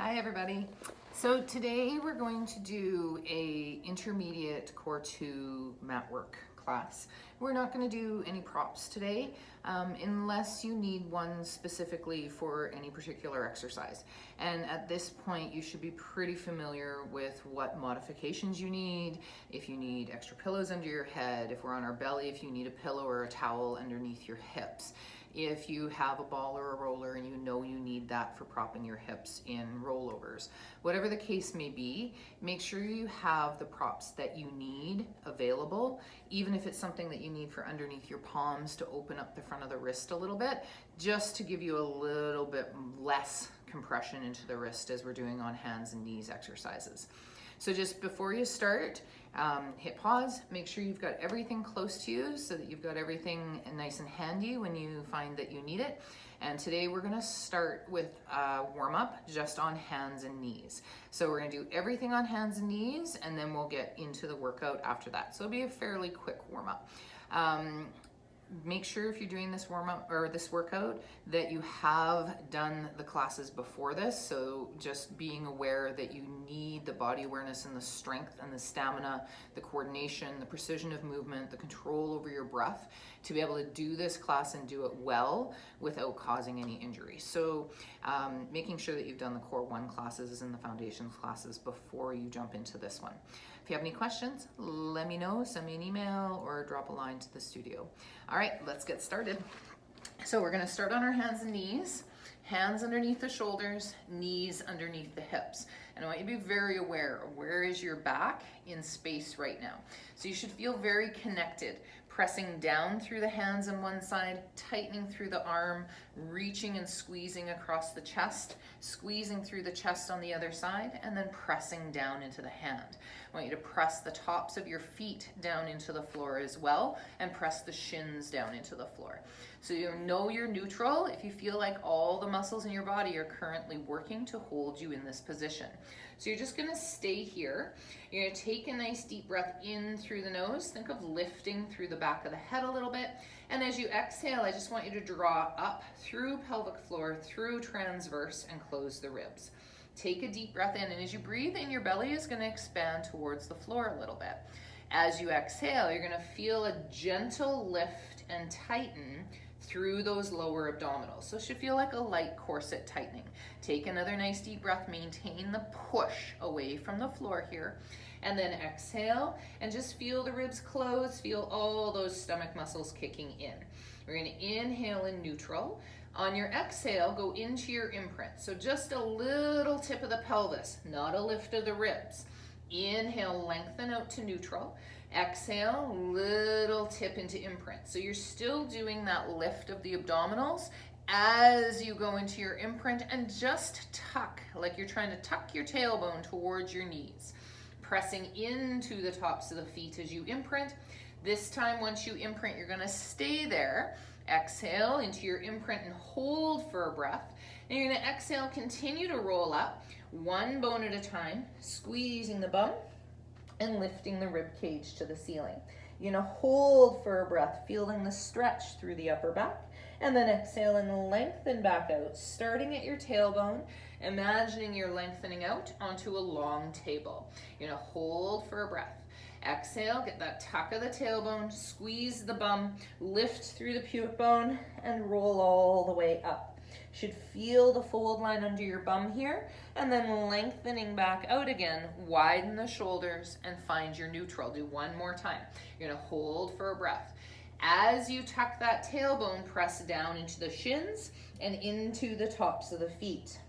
Hi everybody. So today we're going to do a intermediate core 2 mat work class. We're not going to do any props today unless you need one specifically for any particular exercise. And at this point you should be pretty familiar with what modifications you need, if you need extra pillows under your head, if we're on our belly, if you need a pillow or a towel underneath your hips. If you have a ball or a roller and you know you need that for propping your hips in rollovers. Whatever the case may be, make sure you have the props that you need available, even if it's something that you need for underneath your palms to open up the front of the wrist a little bit, just to give you a little bit less compression into the wrist as we're doing on hands and knees exercises. So just before you start, hit pause, make sure you've got everything close to you so that you've got everything nice and handy when you find that you need it. And today we're gonna start with a warm up just on hands and knees. So we're gonna do everything on hands and knees and then we'll get into the workout after that. So it'll be a fairly quick warm up. Make sure if you're doing this warm up or this workout that you have done the classes before this. So just being aware that you need the body awareness and the strength and the stamina, the coordination, the precision of movement, the control over your breath to be able to do this class and do it well without causing any injury. So making sure that you've done the core 1 classes and the foundations classes before you jump into this one. If you have any questions, let me know, send me an email or drop a line to the studio. All right, let's get started. So we're gonna start on our hands and knees, hands underneath the shoulders, knees underneath the hips. And I want you to be very aware of where is your back in space right now. So you should feel very connected, pressing down through the hands on one side, tightening through the arm, reaching and squeezing across the chest, squeezing through the chest on the other side, and then pressing down into the hand. I want you to press the tops of your feet down into the floor as well, and press the shins down into the floor. So you know you're neutral if you feel like all the muscles in your body are currently working to hold you in this position. So you're just gonna stay here. You're gonna take a nice deep breath in through the nose. Think of lifting through the back of the head a little bit. And as you exhale, I just want you to draw up through pelvic floor, through transverse, and close the ribs. Take a deep breath in, and as you breathe in, your belly is gonna expand towards the floor a little bit. As you exhale, you're gonna feel a gentle lift and tighten through those lower abdominals. So it should feel like a light corset tightening. Take another nice deep breath, maintain the push away from the floor here, and then exhale and just feel the ribs close, feel all those stomach muscles kicking in. We're gonna inhale in neutral. On your exhale, go into your imprint. So just a little tip of the pelvis, not a lift of the ribs. Inhale, lengthen out to neutral. Exhale, little tip into imprint. So you're still doing that lift of the abdominals as you go into your imprint, and just tuck, like you're trying to tuck your tailbone towards your knees. Pressing into the tops of the feet as you imprint. This time, once you imprint, you're gonna stay there. Exhale into your imprint and hold for a breath. And you're gonna exhale, continue to roll up, one bone at a time, squeezing the bum and lifting the rib cage to the ceiling. You're gonna hold for a breath, feeling the stretch through the upper back, and then exhale and lengthen back out, starting at your tailbone, imagining you're lengthening out onto a long table. You're gonna hold for a breath. Exhale, get that tuck of the tailbone, squeeze the bum, lift through the pubic bone, and roll all the way up. Should feel the fold line under your bum here, and then lengthening back out again, widen the shoulders and find your neutral. Do one more time. You're gonna hold for a breath. As you tuck that tailbone, press down into the shins and into the tops of the feet.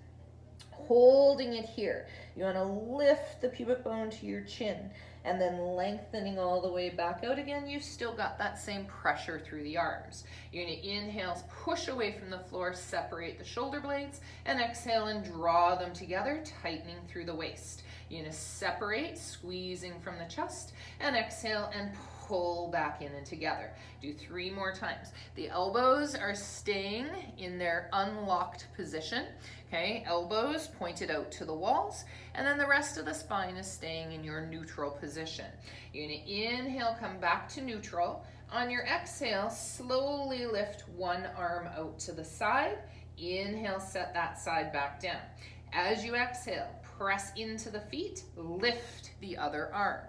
Holding it here. You wanna lift the pubic bone to your chin, and then lengthening all the way back out again. You've still got that same pressure through the arms. You're gonna inhale, push away from the floor, separate the shoulder blades, and exhale and draw them together, tightening through the waist. You're gonna separate, squeezing from the chest, and exhale and pull back in and together. Do 3 more times. The elbows are staying in their unlocked position. Okay, elbows pointed out to the walls, and then the rest of the spine is staying in your neutral position. You're gonna inhale, come back to neutral. On your exhale, slowly lift one arm out to the side. Inhale, set that side back down. As you exhale, press into the feet, lift the other arm.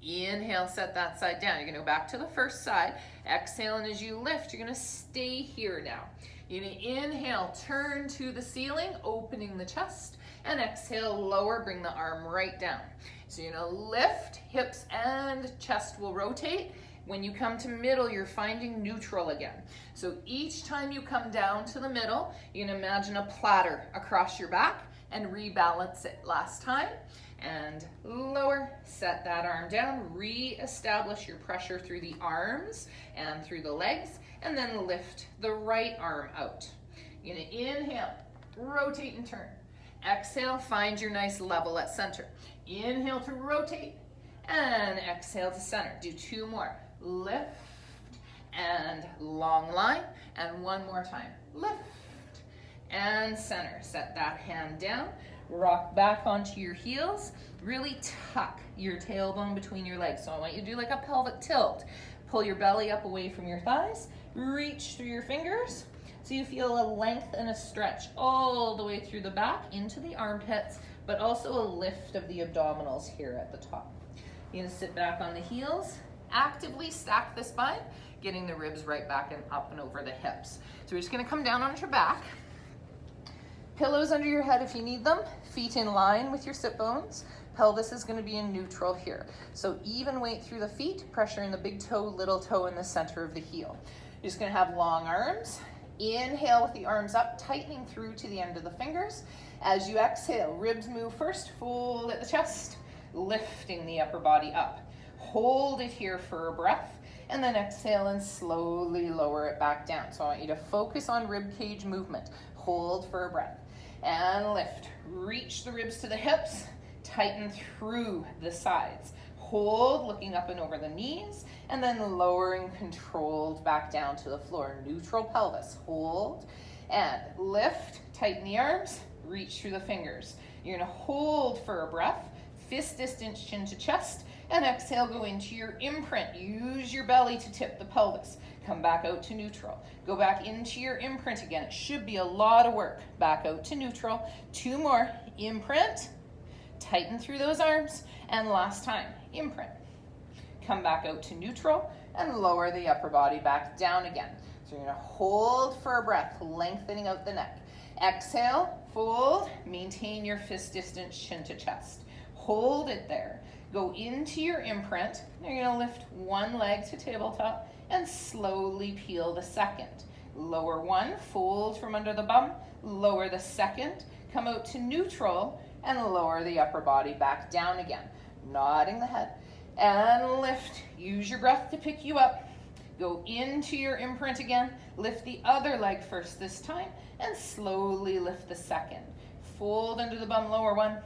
Inhale, set that side down. You're gonna go back to the first side. Exhale, and as you lift, you're gonna stay here now. You're gonna inhale, turn to the ceiling, opening the chest, and exhale, lower, bring the arm right down. So you're gonna lift, hips and chest will rotate. When you come to middle, you're finding neutral again. So each time you come down to the middle, you can imagine a platter across your back and rebalance it. Last time, and lower, set that arm down, re-establish your pressure through the arms and through the legs, and then lift the right arm out. You're gonna inhale, rotate and turn. Exhale, find your nice level at center. Inhale to rotate, and exhale to center. Do 2 more. Lift, and long line, and 1 more time. Lift, and center. Set that hand down. Rock back onto your heels. Really tuck your tailbone between your legs. So I want you to do like a pelvic tilt. Pull your belly up away from your thighs. Reach through your fingers so you feel a length and a stretch all the way through the back into the armpits, but also a lift of the abdominals here at the top. You're gonna sit back on the heels. Actively stack the spine, getting the ribs right back and up and over the hips. So we're just gonna come down onto your back. Pillows under your head if you need them. Feet in line with your sit bones. Pelvis is gonna be in neutral here. So even weight through the feet, pressure in the big toe, little toe in the center of the heel. You're just gonna have long arms. Inhale with the arms up, tightening through to the end of the fingers. As you exhale, ribs move first, fold at the chest, lifting the upper body up. Hold it here for a breath, and then exhale and slowly lower it back down. So I want you to focus on rib cage movement. Hold for a breath, and lift. Reach the ribs to the hips, tighten through the sides. Hold, looking up and over the knees, and then lowering controlled back down to the floor. Neutral pelvis. Hold, and lift, tighten the arms, reach through the fingers. You're gonna hold for a breath, fist distance chin to chest, and exhale, go into your imprint. Use your belly to tip the pelvis. Come back out to neutral. Go back into your imprint again. It should be a lot of work. Back out to neutral. 2 more. Imprint. Tighten through those arms. And last time, imprint. Come back out to neutral and lower the upper body back down again. So you're gonna hold for a breath, lengthening out the neck. Exhale, fold, maintain your fist distance chin to chest. Hold it there. Go into your imprint. You're gonna lift 1 leg to tabletop and slowly peel the second. Lower 1, fold from under the bum, lower the second, come out to neutral, and lower the upper body back down again. Nodding the head, and lift. Use your breath to pick you up. Go into your imprint again, lift the other leg first this time, and slowly lift the second. Fold under the bum, lower 1,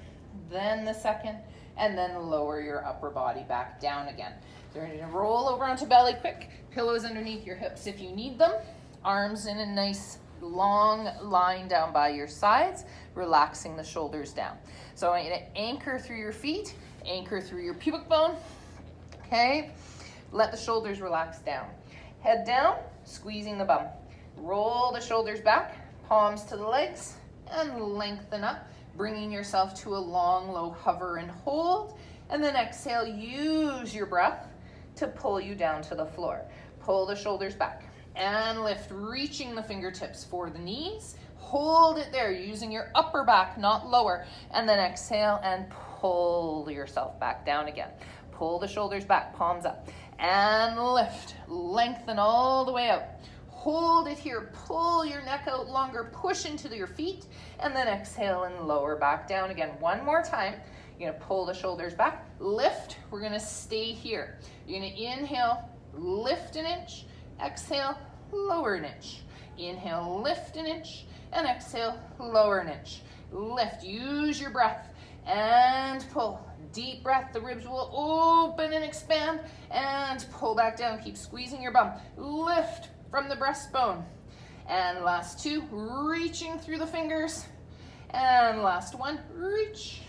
then the second, and then lower your upper body back down again. So you're gonna roll over onto belly quick, pillows underneath your hips if you need them, arms in a nice long line down by your sides, relaxing the shoulders down. So I want you to anchor through your feet, anchor through your pubic bone, okay? Let the shoulders relax down. Head down, squeezing the bum. Roll the shoulders back, palms to the legs, and lengthen up, bringing yourself to a long, low hover and hold. And then exhale, use your breath to pull you down to the floor. Pull the shoulders back and lift, reaching the fingertips for the knees. Hold it there, using your upper back, not lower. And then exhale and pull yourself back down again. Pull the shoulders back, palms up, and lift. Lengthen all the way out. Hold it here, pull your neck out longer, push into your feet, and then exhale and lower back down again. 1 more time. You're gonna pull the shoulders back, lift. We're gonna stay here. You're gonna inhale, lift an inch, exhale, lower an inch. Inhale, lift an inch, and exhale, lower an inch. Lift, use your breath, and pull. Deep breath, the ribs will open and expand, and pull back down. Keep squeezing your bum. Lift from the breastbone. And last 2, reaching through the fingers. And last 1, reach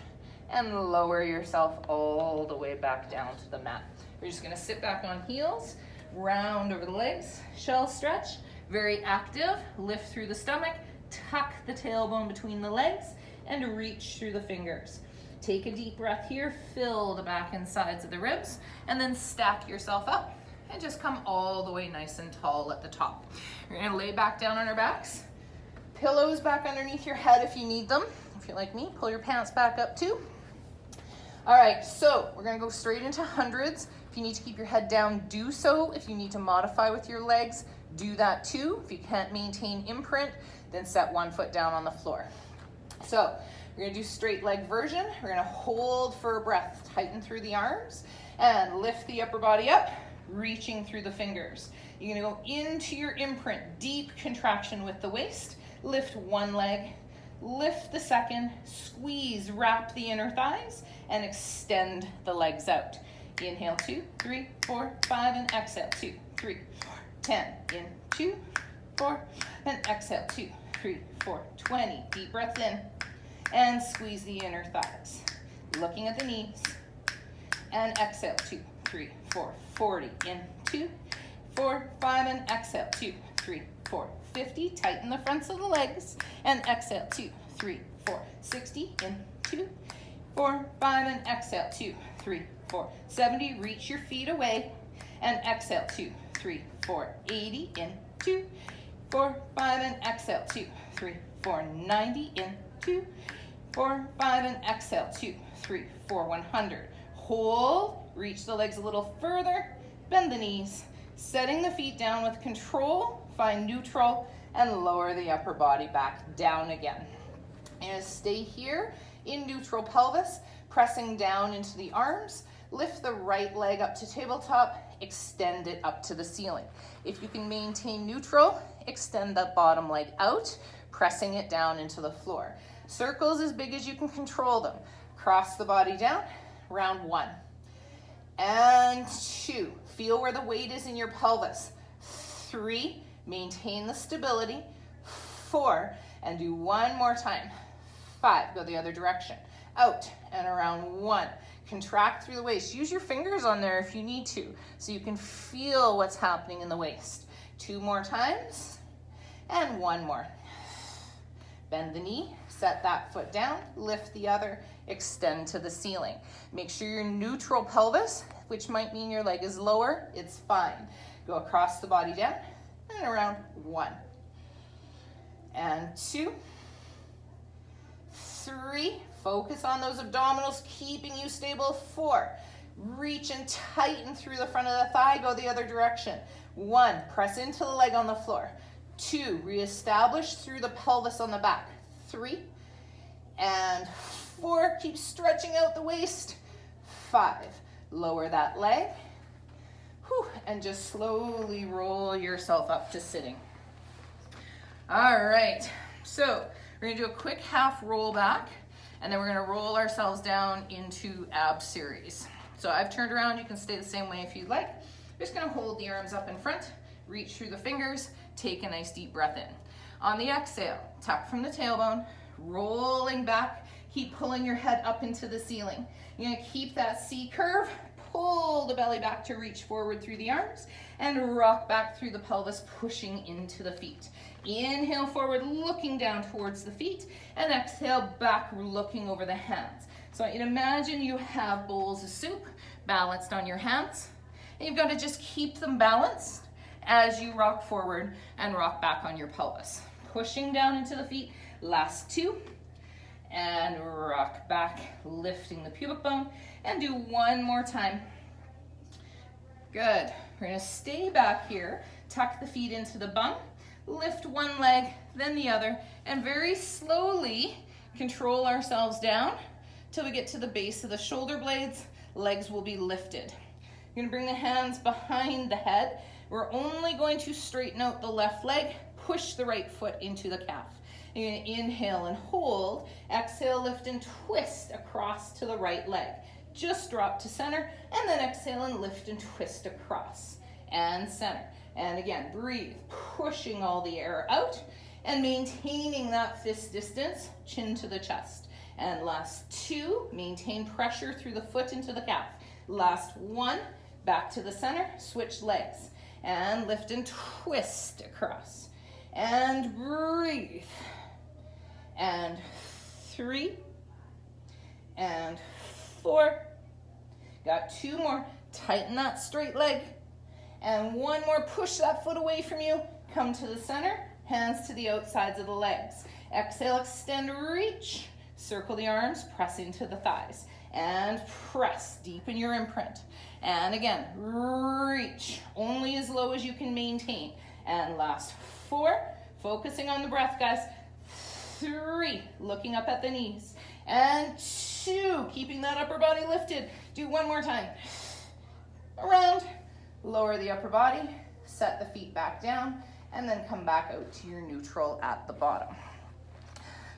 and lower yourself all the way back down to the mat. We're just gonna sit back on heels, round over the legs, shell stretch, very active. Lift through the stomach, tuck the tailbone between the legs, and reach through the fingers. Take a deep breath here, fill the back and sides of the ribs, and then stack yourself up and just come all the way nice and tall at the top. You're gonna lay back down on our backs. Pillows back underneath your head if you need them. If you're like me, pull your pants back up too. All right, so we're gonna go straight into hundreds. If you need to keep your head down, do so. If you need to modify with your legs, do that too. If you can't maintain imprint, then set one foot down on the floor. So we're gonna do straight leg version. We're gonna hold for a breath, tighten through the arms, and lift the upper body up, reaching through the fingers. You're gonna go into your imprint, deep contraction with the waist. Lift one leg, lift the second, squeeze, wrap the inner thighs, and extend the legs out. Inhale, 2, 3, 4, 5, and exhale, 2, 3, 4, 10. In, 2, 4, and exhale, 2, 3, 4, 20. Deep breath in, and squeeze the inner thighs. Looking at the knees, and exhale, 2, 3, 4, 40. In, 2, 4, 5, and exhale, 2, 3, 4, 50. Tighten the fronts of the legs, and exhale, 2, 3, 4, 60. In, 2, 4, 5, and exhale, 2, 3, 4, 70. Reach your feet away, and exhale, 2, 3, 4, 80. In, 2, 4, 5, and exhale, 2, 3, 4, 90. In, 2, 4, 5, and exhale, 2, 3, 4, 100. Hold, reach the legs a little further, bend the knees, setting the feet down with control, find neutral, and lower the upper body back down again. And stay here in neutral pelvis, pressing down into the arms. Lift the right leg up to tabletop, extend it up to the ceiling. If you can maintain neutral, extend that bottom leg out, pressing it down into the floor. Circles as big as you can control them. Cross the body down, round 1. And 2, feel where the weight is in your pelvis. 3, maintain the stability. 4, and do one more time. 5, go the other direction. Out and around 1. Contract through the waist. Use your fingers on there if you need to, so you can feel what's happening in the waist. 2 more times, and 1 more. Bend the knee, set that foot down, lift the other, extend to the ceiling. Make sure you're neutral pelvis, which might mean your leg is lower. It's fine. Go across the body down, and around 1. And 2, 3, focus on those abdominals, keeping you stable. 4, reach and tighten through the front of the thigh, go the other direction. 1, press into the leg on the floor. 2, reestablish through the pelvis on the back. 3, and 4, keep stretching out the waist. 5, lower that leg. Whew, and just slowly roll yourself up to sitting. All right, so we're gonna do a quick half roll back, and then we're gonna roll ourselves down into ab series. So I've turned around, you can stay the same way if you'd like. We're just gonna hold the arms up in front, reach through the fingers, take a nice deep breath in. On the exhale, tuck from the tailbone, rolling back, keep pulling your head up into the ceiling. You're gonna keep that C curve, pull the belly back to reach forward through the arms, and rock back through the pelvis, pushing into the feet. Inhale forward, looking down towards the feet, and exhale back, looking over the hands. So I want you to imagine you have bowls of soup balanced on your hands, and you've got to just keep them balanced as you rock forward and rock back on your pelvis. Pushing down into the feet, last 2, and rock back, lifting the pubic bone, and do 1 more time. Good. We're gonna stay back here, tuck the feet into the bum, lift one leg, then the other, and very slowly control ourselves down till we get to the base of the shoulder blades. Legs will be lifted. You're gonna bring the hands behind the head. We're only going to straighten out the left leg, push the right foot into the calf. You're gonna inhale and hold, exhale, lift and twist across to the right leg. Just drop to center, and then exhale and lift and twist across and center. And again, breathe, pushing all the air out and maintaining that fist distance, chin to the chest. And last 2, maintain pressure through the foot into the calf. Last 1, back to the center, switch legs. And lift and twist across. And breathe. And 3, and 4. Got 2 more. Tighten that straight leg. And 1 more. Push that foot away from you. Come to the center. Hands to the outsides of the legs. Exhale, extend, reach. Circle the arms, press into the thighs. And press, deepen your imprint. And again, reach, only as low as you can maintain. And last 4, focusing on the breath, guys. 3, looking up at the knees. And 2, keeping that upper body lifted. Do 1 more time. Around, lower the upper body, set the feet back down, and then come back out to your neutral at the bottom.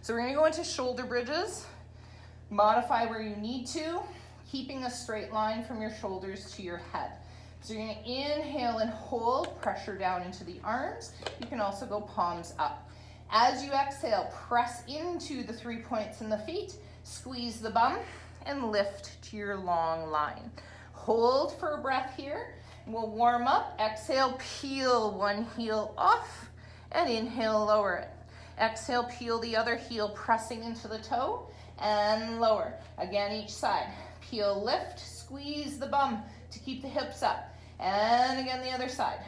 So we're gonna go into shoulder bridges. Modify where you need to, keeping a straight line from your shoulders to your head. So you're gonna inhale and hold, pressure down into the arms. You can also go palms up. As you exhale, press into the 3 points in the feet, squeeze the bum, and lift to your long line. Hold for a breath here. We'll warm up. Exhale, peel one heel off, and inhale, lower it. Exhale, peel the other heel, pressing into the toe, and lower. Again, each side. Peel, lift, squeeze the bum to keep the hips up. And again, the other side.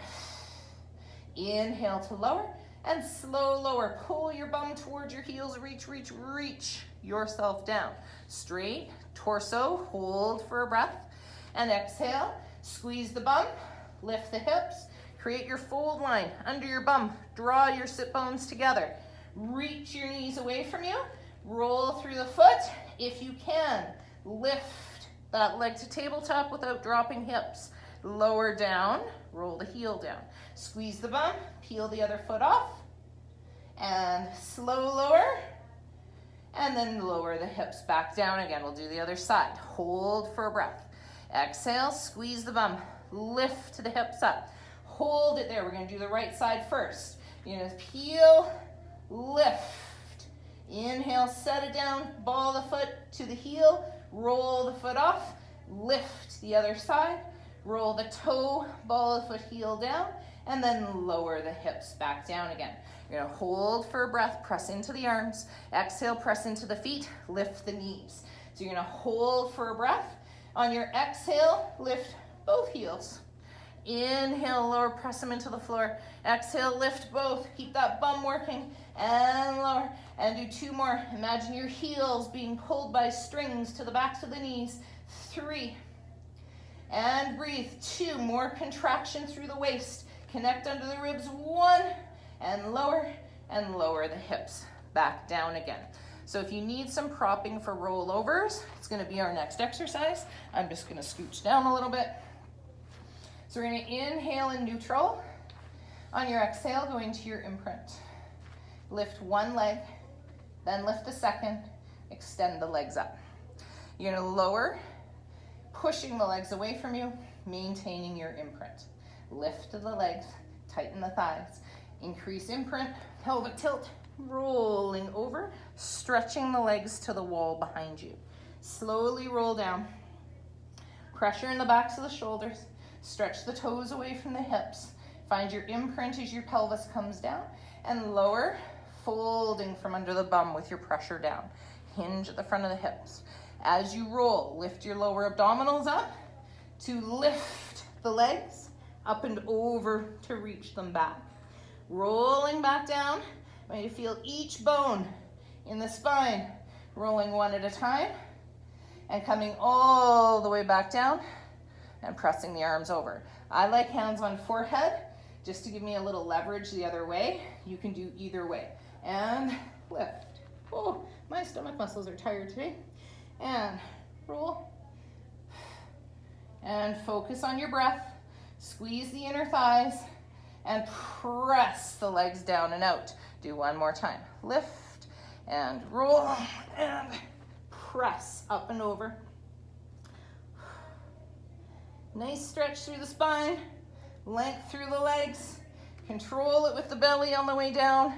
Inhale to lower, and slow lower. Pull your bum towards your heels, reach, reach, reach yourself down. Straight, torso, hold for a breath. And exhale, squeeze the bum, lift the hips, create your fold line under your bum. Draw your sit bones together. Reach your knees away from you. Roll through the foot. If you can, lift that leg to tabletop without dropping hips. Lower down, roll the heel down. Squeeze the bum, peel the other foot off, and slow lower, and then lower the hips back down again. We'll do the other side. Hold for a breath. Exhale, squeeze the bum, lift the hips up. Hold it there. We're gonna do the right side first. You're gonna peel, lift. Inhale, set it down, ball the foot to the heel, roll the foot off, lift the other side, roll the toe, ball the foot, heel down, and then lower the hips back down again. You're gonna hold for a breath, press into the arms, exhale, press into the feet, lift the knees. So you're gonna hold for a breath. On your exhale, lift both heels. Inhale, lower, press them into the floor. Exhale, lift both. Keep that bum working, and lower. And do 2 more. Imagine your heels being pulled by strings to the backs of the knees. 3. And breathe. 2 more. Contraction through the waist. Connect under the ribs. 1. And lower the hips back down again. So if you need some propping for rollovers, it's gonna be our next exercise. I'm just gonna scooch down a little bit. So we're gonna inhale in neutral. On your exhale, go into your imprint. Lift one leg, then lift the second, extend the legs up. You're gonna lower, pushing the legs away from you, maintaining your imprint. Lift the legs, tighten the thighs, increase imprint, pelvic tilt, rolling over, stretching the legs to the wall behind you. Slowly roll down. Pressure in the backs of the shoulders. Stretch the toes away from the hips. Find your imprint as your pelvis comes down, and lower, folding from under the bum with your pressure down. Hinge at the front of the hips. As you roll, lift your lower abdominals up to lift the legs up and over to reach them back. Rolling back down. I want you to feel each bone in the spine rolling one at a time and coming all the way back down and pressing the arms over. I like hands on forehead just to give me a little leverage the other way. You can do either way. And lift. Oh, my stomach muscles are tired today. And roll. And focus on your breath. Squeeze the inner thighs and press the legs down and out. Do one more time. Lift and roll and press up and over. Nice stretch through the spine, length through the legs. Control it with the belly on the way down,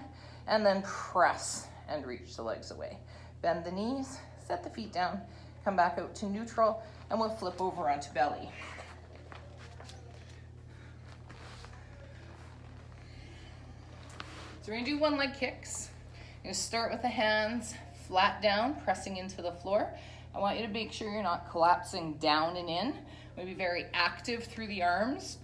and then press and reach the legs away. Bend the knees, set the feet down, come back out to neutral, and we'll flip over onto belly. So we're gonna do one leg kicks. You're gonna start with the hands flat down, pressing into the floor. I want you to make sure you're not collapsing down and in. Maybe very active through the arms,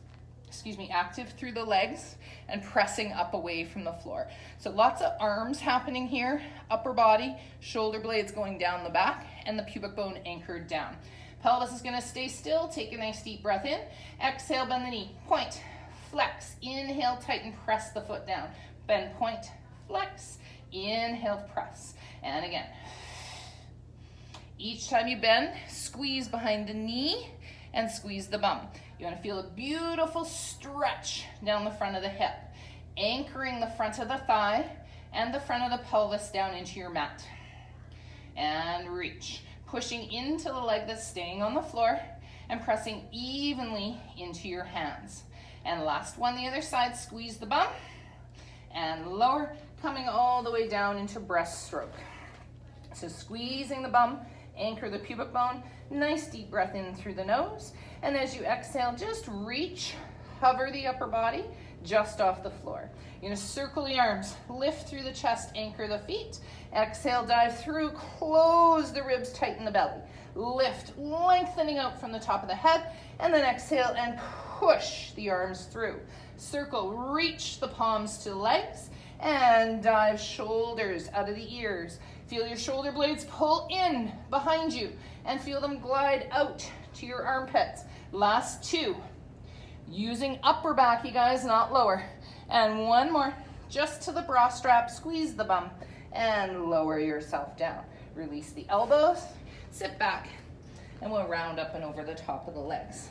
active through the legs, and pressing up away from the floor. So lots of arms happening here, upper body, shoulder blades going down the back, and the pubic bone anchored down. Pelvis is gonna stay still. Take a nice deep breath in. Exhale, bend the knee, point, flex. Inhale, tighten, press the foot down. Bend, point, flex. Inhale, press. And again. Each time you bend, squeeze behind the knee and squeeze the bum. You want to feel a beautiful stretch down the front of the hip, anchoring the front of the thigh and the front of the pelvis down into your mat. And reach, pushing into the leg that's staying on the floor and pressing evenly into your hands. And last one, the other side, squeeze the bum and lower, coming all the way down into breaststroke. So squeezing the bum, anchor the pubic bone, nice deep breath in through the nose, and as you exhale, just reach, hover the upper body just off the floor. You're gonna circle the arms, lift through the chest, anchor the feet, exhale, dive through, close the ribs, tighten the belly, lift, lengthening out from the top of the head, and then exhale and push the arms through. Circle, reach the palms to the legs, and dive shoulders out of the ears. Feel your shoulder blades pull in behind you and feel them glide out to your armpits. Last two. Using upper back, you guys, not lower. And one more, just to the bra strap, squeeze the bum and lower yourself down. Release the elbows, sit back, and we'll round up and over the top of the legs.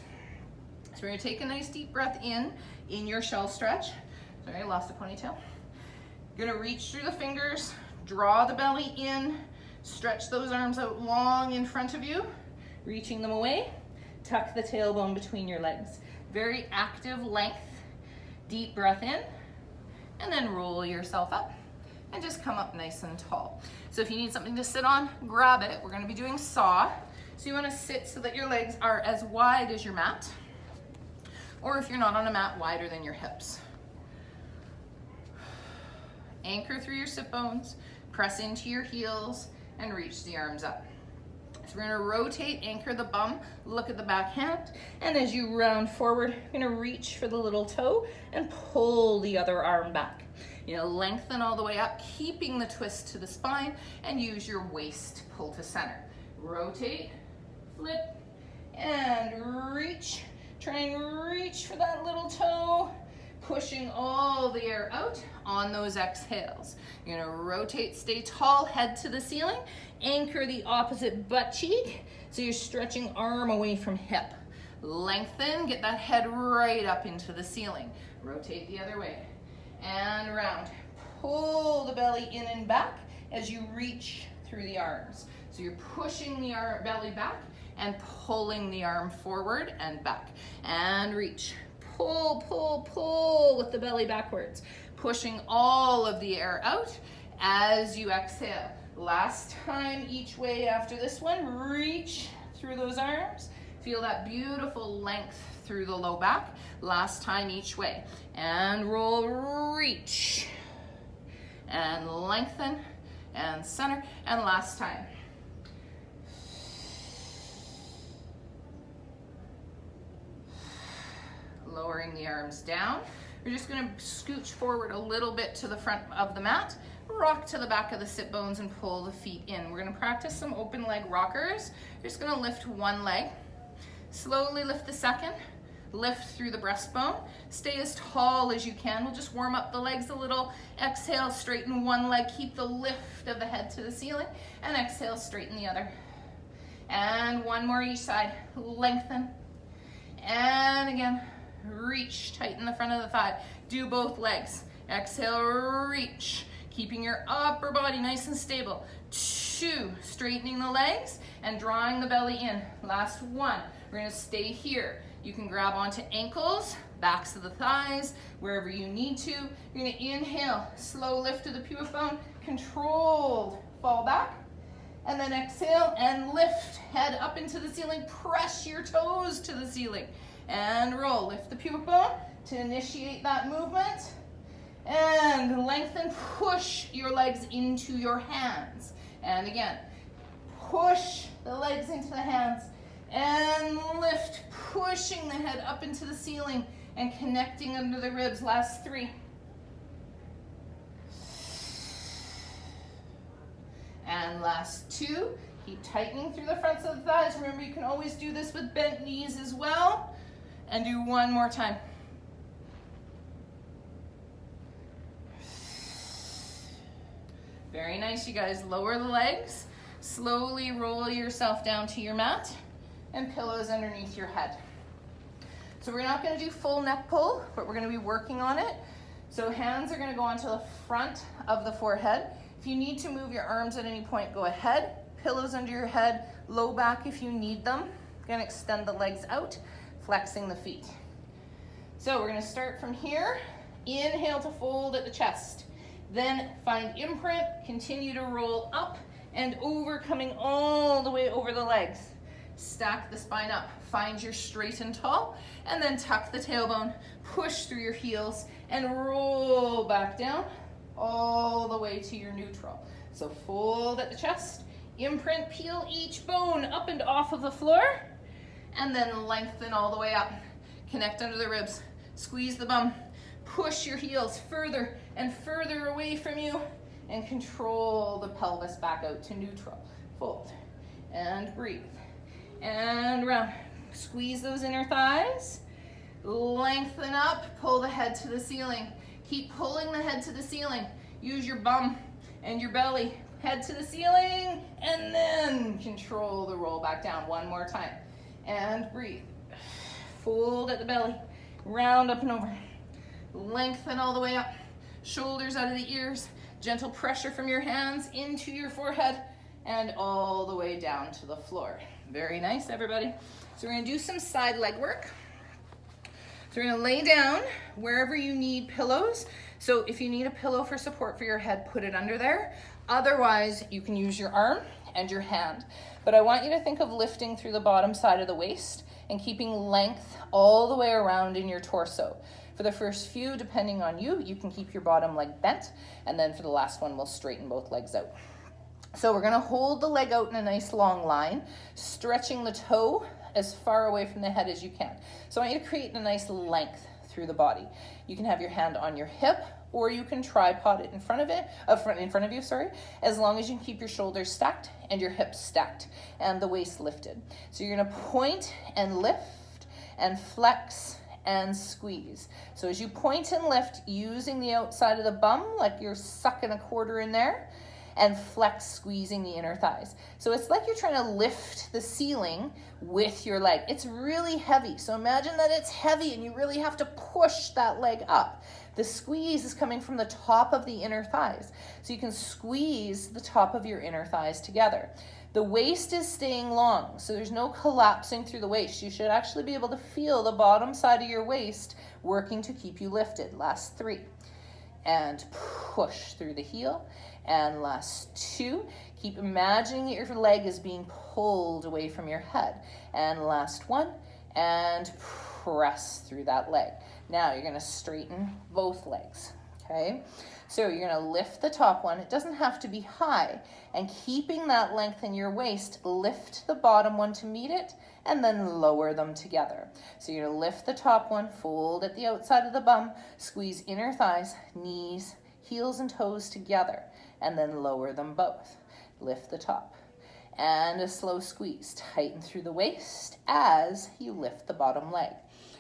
So we're gonna take a nice deep breath in your shell stretch. Sorry, I lost a ponytail. You're gonna reach through the fingers, draw the belly in, stretch those arms out long in front of you, reaching them away, tuck the tailbone between your legs. Very active length, deep breath in, and then roll yourself up and just come up nice and tall. So if you need something to sit on, grab it. We're gonna be doing saw. So you wanna sit so that your legs are as wide as your mat, or if you're not on a mat, wider than your hips. Anchor through your sit bones, press into your heels, and reach the arms up. So we're gonna rotate, anchor the bum, look at the back hand, and as you round forward, you're gonna reach for the little toe and pull the other arm back. You know, lengthen all the way up, keeping the twist to the spine, and use your waist to pull to center. Rotate, flip, and reach. Try and reach for that little toe, pushing all the air out on those exhales. You're gonna rotate, stay tall, head to the ceiling, anchor the opposite butt cheek, so you're stretching arm away from hip. Lengthen, get that head right up into the ceiling. Rotate the other way, and round. Pull the belly in and back as you reach through the arms. So you're pushing the belly back and pulling the arm forward and back. And reach. Pull, pull, pull with the belly backwards, pushing all of the air out as you exhale. Last time each way after this one, reach through those arms. Feel that beautiful length through the low back. Last time each way. And roll, reach. And lengthen, and center, and last time. Lowering the arms down. We're just gonna scooch forward a little bit to the front of the mat, rock to the back of the sit bones and pull the feet in. We're gonna practice some open leg rockers. You're just gonna lift one leg, slowly lift the second, lift through the breastbone, stay as tall as you can. We'll just warm up the legs a little. Exhale, straighten one leg, keep the lift of the head to the ceiling, and exhale, straighten the other. And one more each side, lengthen, and again, reach, tighten the front of the thigh. Do both legs. Exhale, reach. Keeping your upper body nice and stable. 2, straightening the legs and drawing the belly in. Last 1. We're gonna stay here. You can grab onto ankles, backs of the thighs, wherever you need to. You're gonna inhale, slow lift of the pubic bone, controlled fall back. And then exhale and lift, head up into the ceiling, press your toes to the ceiling. And roll, lift the pubic bone to initiate that movement. And lengthen, push your legs into your hands. And again, push the legs into the hands and lift, pushing the head up into the ceiling and connecting under the ribs. Last 3. And last 2. Keep tightening through the fronts of the thighs. Remember, you can always do this with bent knees as well. And do 1 more time. Very nice, you guys. Lower the legs. Slowly roll yourself down to your mat and pillows underneath your head. So we're not going to do full neck pull, but we're going to be working on it. So hands are going to go onto the front of the forehead. If you need to move your arms at any point, go ahead. Pillows under your head, low back if you need them. Going to extend the legs out, flexing the feet. So we're going to start from here. Inhale to fold at the chest. Then find imprint, continue to roll up and over, coming all the way over the legs. Stack the spine up, find your straight and tall, and then tuck the tailbone, push through your heels, and roll back down all the way to your neutral. So fold at the chest, imprint, peel each bone up and off of the floor, and then lengthen all the way up. Connect under the ribs, squeeze the bum, push your heels further and further away from you, and control the pelvis back out to neutral. Fold, and breathe, and round. Squeeze those inner thighs, lengthen up, pull the head to the ceiling. Keep pulling the head to the ceiling. Use your bum and your belly. Head to the ceiling, and then control the roll back down. 1 more time, and breathe. Fold at the belly, round up and over. Lengthen all the way up, shoulders out of the ears, gentle pressure from your hands into your forehead, and all the way down to the floor. Very nice, everybody. So we're gonna do some side leg work. So we're gonna lay down wherever you need pillows. So if you need a pillow for support for your head, put it under there. Otherwise, you can use your arm and your hand. But I want you to think of lifting through the bottom side of the waist and keeping length all the way around in your torso. For the first few, depending on you, you can keep your bottom leg bent, and then for the last one, we'll straighten both legs out. So we're gonna hold the leg out in a nice long line, stretching the toe as far away from the head as you can. So I want you to create a nice length through the body. You can have your hand on your hip, or you can tripod it in front of you, as long as you can keep your shoulders stacked and your hips stacked and the waist lifted. So you're gonna point and lift and flex and squeeze. So as you point and lift, using the outside of the bum like you're sucking a quarter in there, and flex, squeezing the inner thighs. So it's like you're trying to lift the ceiling with your leg. It's really heavy. So imagine that it's heavy and you really have to push that leg up. The squeeze is coming from the top of the inner thighs. So you can squeeze the top of your inner thighs together. The waist is staying long, so there's no collapsing through the waist. You should actually be able to feel the bottom side of your waist working to keep you lifted. Last 3. And push through the heel. And last 2, keep imagining that your leg is being pulled away from your head. And last 1, and press through that leg. Now you're gonna straighten both legs, okay? So you're gonna lift the top one. It doesn't have to be high. And keeping that length in your waist, lift the bottom one to meet it, and then lower them together. So you're gonna lift the top one, fold at the outside of the bum, squeeze inner thighs, knees, heels and toes together, and then lower them both. Lift the top. And a slow squeeze. Tighten through the waist as you lift the bottom leg.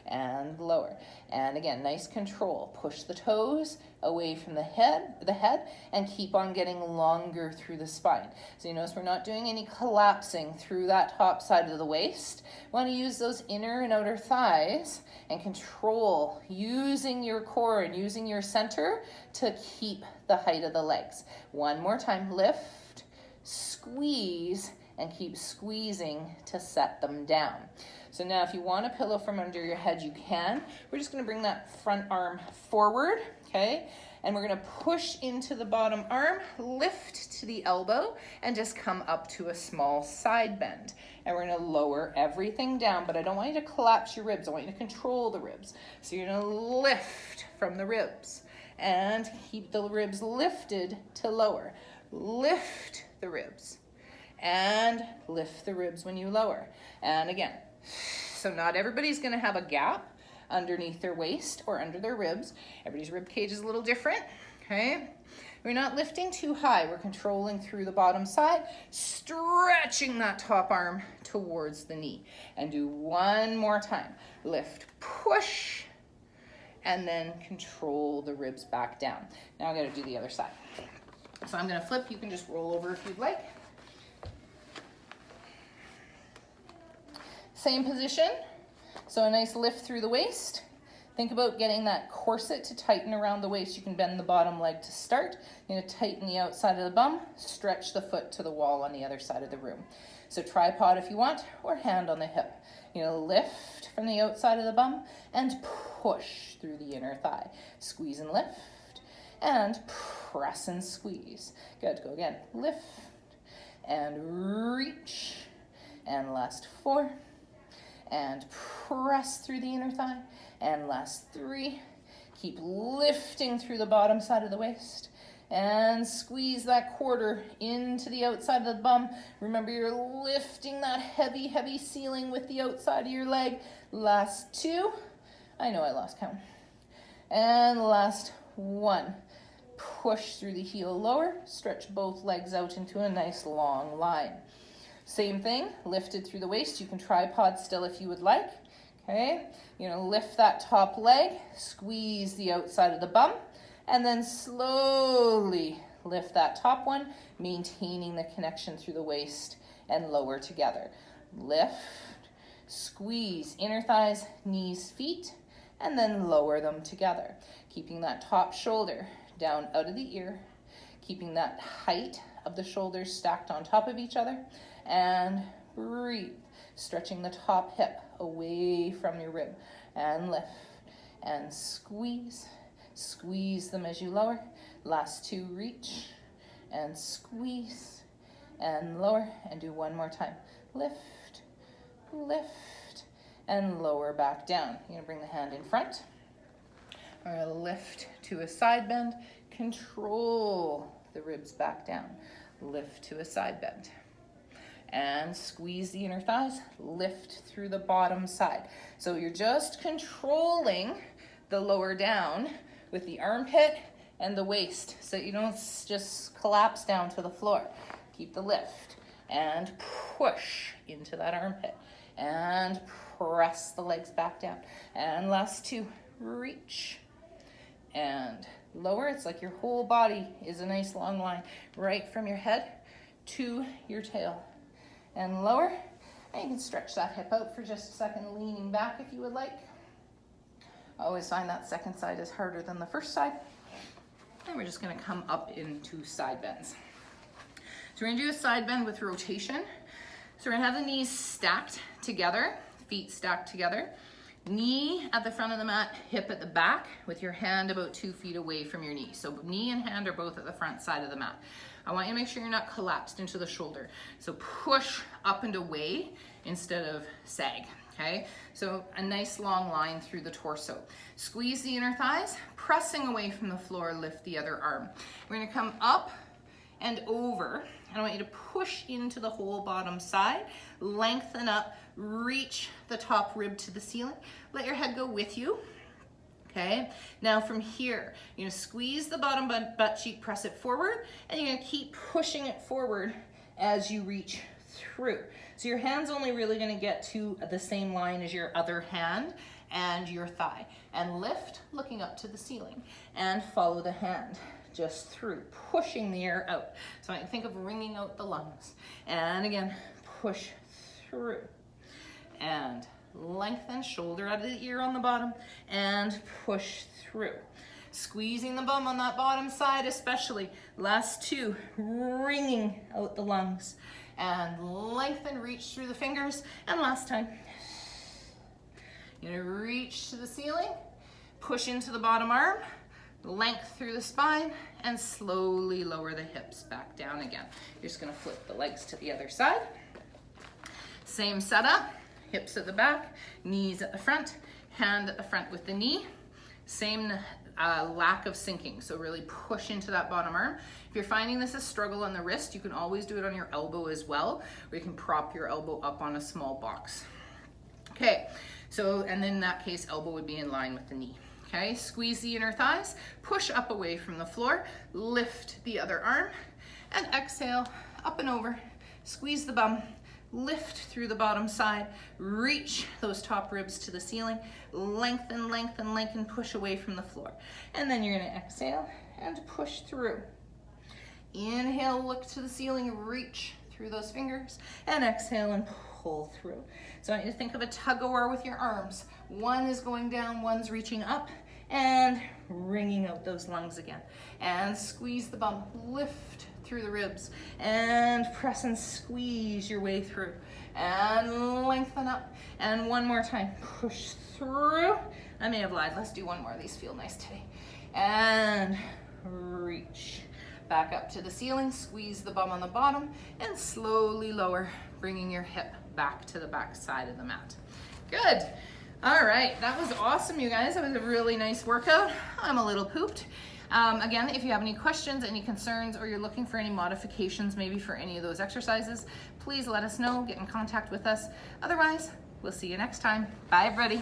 And lower. And again, nice control. Push the toes away from the head, and keep on getting longer through the spine. So you notice we're not doing any collapsing through that top side of the waist. We want to use those inner and outer thighs and control using your core and using your center to keep the height of the legs. 1 more time. Lift, squeeze, and keep squeezing to set them down. So now if you want a pillow from under your head, you can. We're just gonna bring that front arm forward, okay? And we're gonna push into the bottom arm, lift to the elbow, and just come up to a small side bend. And we're gonna lower everything down, but I don't want you to collapse your ribs. I want you to control the ribs. So you're gonna lift from the ribs and keep the ribs lifted to lower. Lift the ribs. And lift the ribs when you lower. And again, so not everybody's gonna have a gap underneath their waist or under their ribs. Everybody's rib cage is a little different, okay? We're not lifting too high. We're controlling through the bottom side, stretching that top arm towards the knee. And do one more time. Lift, push, and then control the ribs back down. Now I'm gonna do the other side. So I'm gonna flip. You can just roll over if you'd like. Same position. So a nice lift through the waist. Think about getting that corset to tighten around the waist. You can bend the bottom leg to start. You're gonna tighten the outside of the bum, stretch the foot to the wall on the other side of the room. So tripod if you want, or hand on the hip. You're gonna lift from the outside of the bum and push through the inner thigh. Squeeze and lift, and press and squeeze. Good, go again. Lift, and reach, and last 4, and press through the inner thigh, and last 3. Keep lifting through the bottom side of the waist, and squeeze that quarter into the outside of the bum. Remember, you're lifting that heavy, heavy ceiling with the outside of your leg. Last 2. I know I lost count. And last 1. Push through the heel lower, stretch both legs out into a nice long line. Same thing, lifted through the waist. You can tripod still if you would like. Okay, you're gonna lift that top leg, squeeze the outside of the bum, and then slowly lift that top one, maintaining the connection through the waist and lower together. Lift, squeeze inner thighs, knees, feet, and then lower them together. Keeping that top shoulder down out of the ear, keeping that height of the shoulders stacked on top of each other, and breathe, stretching the top hip away from your rib, and lift, and squeeze, squeeze them as you lower. Last 2, reach, and squeeze, and lower, and do one more time. Lift, lift, and lower back down. You're gonna bring the hand in front. We're gonna lift to a side bend, control the ribs back down. Lift to a side bend. And squeeze the inner thighs, lift through the bottom side. So you're just controlling the lower down with the armpit and the waist, so you don't just collapse down to the floor. Keep the lift and push into that armpit and press the legs back down. And last 2, reach and lower. It's like your whole body is a nice long line right from your head to your tail. And lower, and you can stretch that hip out for just a second, leaning back if you would like. I always find that second side is harder than the first side. And we're just gonna come up into side bends. So we're gonna do a side bend with rotation. So we're gonna have the knees stacked together, feet stacked together. Knee at the front of the mat, hip at the back, with your hand about 2 feet away from your knee. So knee and hand are both at the front side of the mat. I want you to make sure you're not collapsed into the shoulder. So push up and away instead of sag, okay? So a nice long line through the torso. Squeeze the inner thighs, pressing away from the floor, lift the other arm. We're gonna come up and over, and I want you to push into the whole bottom side, lengthen up, reach the top rib to the ceiling. Let your head go with you. Okay, now from here, you're gonna squeeze the bottom butt cheek, press it forward, and you're gonna keep pushing it forward as you reach through. So your hand's only really gonna get to the same line as your other hand and your thigh. And lift, looking up to the ceiling, and follow the hand just through, pushing the air out. So I can think of wringing out the lungs. And again, push through. And lengthen, shoulder out of the ear on the bottom, and push through. Squeezing the bum on that bottom side especially. Last 2, wringing out the lungs. And lengthen, reach through the fingers. And last time. You're gonna reach to the ceiling, push into the bottom arm, length through the spine, and slowly lower the hips back down again. You're just gonna flip the legs to the other side. Same setup. Hips at the back, knees at the front, hand at the front with the knee. Same lack of sinking. So really push into that bottom arm. If you're finding this a struggle on the wrist, you can always do it on your elbow as well, or you can prop your elbow up on a small box. Okay, so, and then in that case, elbow would be in line with the knee. Okay, squeeze the inner thighs, push up away from the floor, lift the other arm, and exhale, up and over, squeeze the bum, lift through the bottom side, reach those top ribs to the ceiling, lengthen, lengthen, lengthen, push away from the floor. And then you're gonna exhale and push through. Inhale, look to the ceiling, reach through those fingers, and exhale and pull through. So I want you to think of a tug-of-war with your arms. One is going down, one's reaching up, and wringing out those lungs again. And squeeze the bum, lift through the ribs, and press and squeeze your way through. And lengthen up, and one more time, push through. I may have lied, let's do one more, these feel nice today. And reach. Back up to the ceiling, squeeze the bum on the bottom, and slowly lower, bringing your hip back to the back side of the mat. Good. All right, that was awesome, you guys. That was a really nice workout. I'm a little pooped. Again, if you have any questions, any concerns, or you're looking for any modifications maybe for any of those exercises, please let us know, get in contact with us. Otherwise, we'll see you next time. Bye, everybody.